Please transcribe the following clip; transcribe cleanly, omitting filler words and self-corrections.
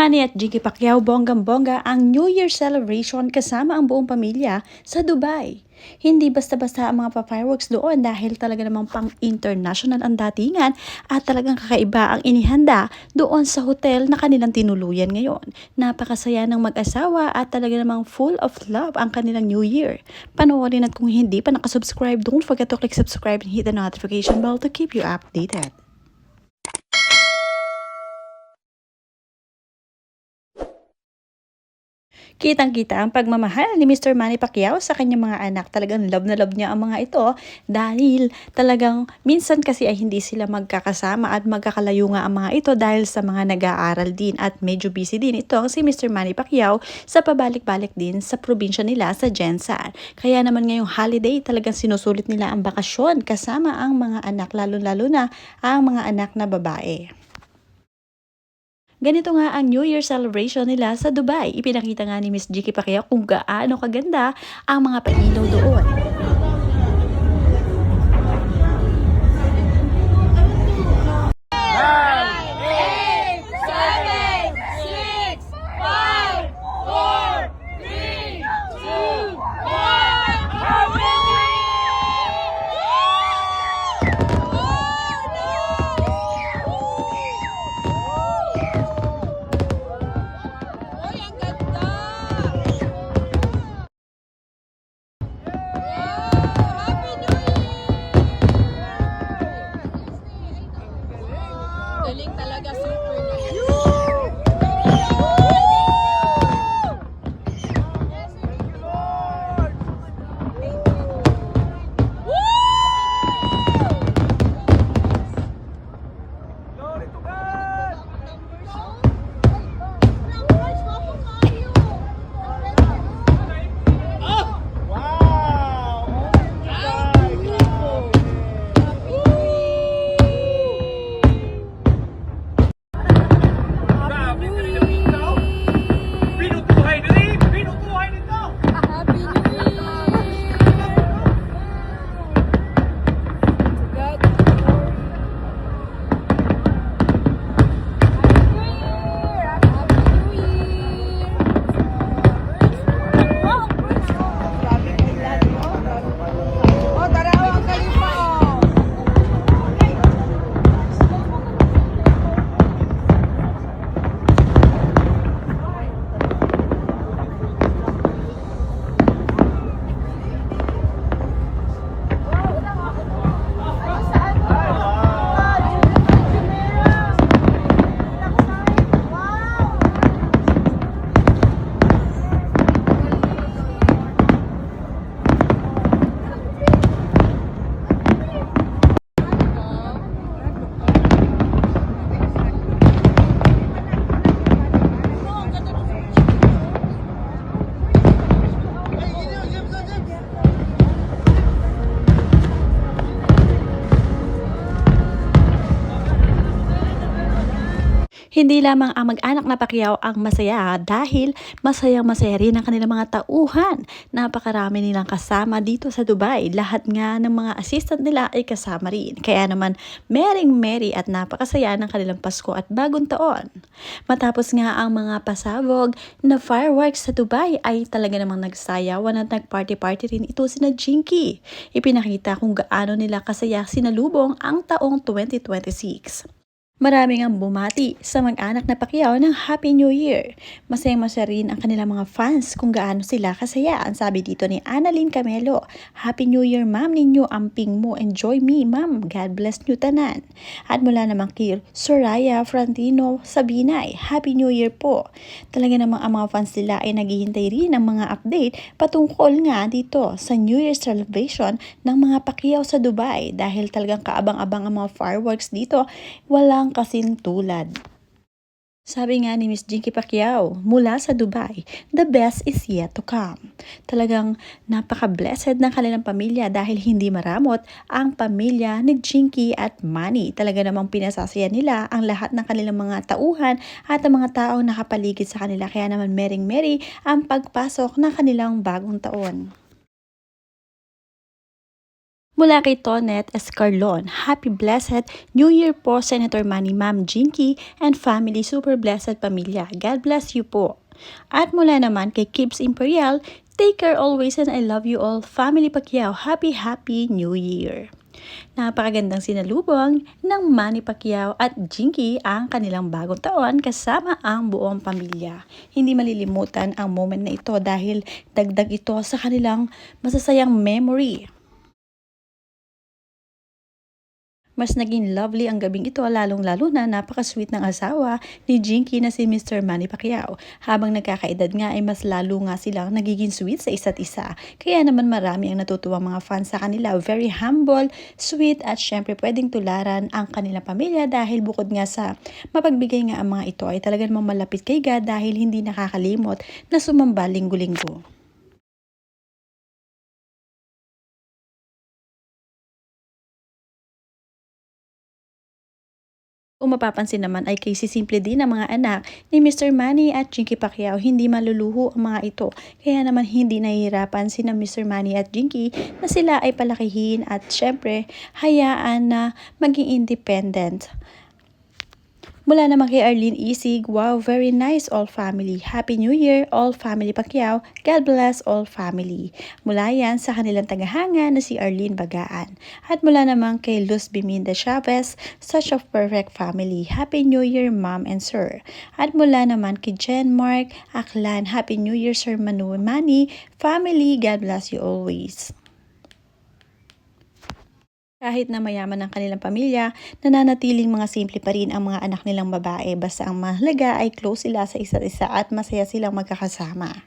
Manny at Jinky Pacquiao bonggang-bongga ang New Year celebration kasama ang buong pamilya sa Dubai. Hindi basta-basta ang mga pa-fireworks doon dahil talaga namang pang-international ang datingan at talagang kakaiba ang inihanda doon sa hotel na kanilang tinuluyan ngayon. Napakasaya ng mag-asawa at talaga namang full of love ang kanilang New Year. Panoorin at kung hindi pa nakasubscribe, don't forget to click subscribe and hit the notification bell to keep you updated. Kitang-kita ang pagmamahal ni Mr. Manny Pacquiao sa kanyang mga anak. Talagang love na love niya ang mga ito dahil talagang minsan kasi ay hindi sila magkakasama at magkakalayo nga ang mga ito dahil sa mga nag-aaral din at medyo busy din ito si Mr. Manny Pacquiao sa pabalik-balik din sa probinsya nila sa Jensan. Kaya naman ngayong holiday talagang sinusulit nila ang bakasyon kasama ang mga anak, lalo-lalo na ang mga anak na babae. Ganito nga ang New Year celebration nila sa Dubai. Ipinakita nga ni Miss Jinky Pacquiao kung gaano kaganda ang mga pailaw doon. Galing talaga, super nice. Hindi lamang ang mag-anak na Pacquiao ang masaya dahil masayang-masaya rin ang kanilang mga tauhan. Napakarami nilang kasama dito sa Dubai. Lahat nga ng mga assistant nila ay kasama rin. Kaya naman, merry at napakasaya ng kanilang Pasko at Bagong Taon. Matapos nga ang mga pasabog na fireworks sa Dubai ay talaga namang nagsayawan at nag-party-party rin ito sina Jinky. Ipinakita kung gaano nila kasaya sinalubong ang taong 2026. Maraming ang bumati sa mag-anak na Pacquiao ng Happy New Year. Masayang-masaya rin ang kanilang mga fans kung gaano sila kasaya. Ang sabi dito ni Annalyn Camelo, Happy New Year ma'am ninyo, amping mo, enjoy me ma'am, God bless nyo tanan. At mula naman kay Soraya Frantino Sabinay, Happy New Year po. Talaga namang ang mga fans nila ay naghihintay rin ng mga update patungkol nga dito sa New Year celebration ng mga Pacquiao sa Dubai dahil talagang kaabang-abang ang mga fireworks dito. Walang kasing tulad. Sabi nga ni Miss Jinky Pacquiao mula sa Dubai, the best is yet to come. Talagang napaka-blessed ng kanilang pamilya dahil hindi maramot ang pamilya ni Jinky at Manny. Talaga namang pinasasaya nila ang lahat ng kanilang mga tauhan at ang mga taong nakapaligid sa kanila. Kaya naman merry ang pagpasok ng kanilang bagong taon. Mula kay Tonet Escarlon, Happy Blessed New Year po Senator Manny, Ma'am Jinky, and family, super blessed pamilya. God bless you po. At mula naman kay Kibs Imperial, take care always and I love you all. Family Pacquiao, Happy New Year. Napakagandang sinalubong ng Manny Pacquiao at Jinky ang kanilang bagong taon kasama ang buong pamilya. Hindi malilimutan ang moment na ito dahil dagdag ito sa kanilang masasayang memory. Mas naging lovely ang gabing ito lalong-lalo na napaka-sweet ng asawa ni Jinky na si Mr. Manny Pacquiao. Habang nagkakaedad nga ay mas lalo nga silang nagiging sweet sa isa't isa. Kaya naman marami ang natutuwang mga fans sa kanila. Very humble, sweet at syempre pwedeng tularan ang kanilang pamilya dahil bukod nga sa mapagbigay nga ang mga ito ay talagang malapit kay God dahil hindi nakakalimot na sumamba linggo-linggo. Kung mapapansin naman ay simple din ang mga anak ni Mr. Manny at Jinky Pacquiao, hindi maluluho ang mga ito. Kaya naman hindi nahihirapan sina Mr. Manny at Jinky na sila ay palakihin at syempre hayaan na maging independent. Mula naman kay Arlene Isig, wow, very nice all family. Happy New Year, all family Pacquiao. God bless all family. Mula yan sa kanilang tagahanga na si Arlene Bagaan. At mula naman kay Luz Biminda Chavez, such a perfect family. Happy New Year, Mom and Sir. At mula naman kay Jen Mark Aklan, Happy New Year, Sir Manu Manny. Family, God bless you always. Kahit na mayaman ang kanilang pamilya, nananatiling mga simple pa rin ang mga anak nilang babae basta ang mahalaga ay close sila sa isa't isa at masaya silang magkakasama.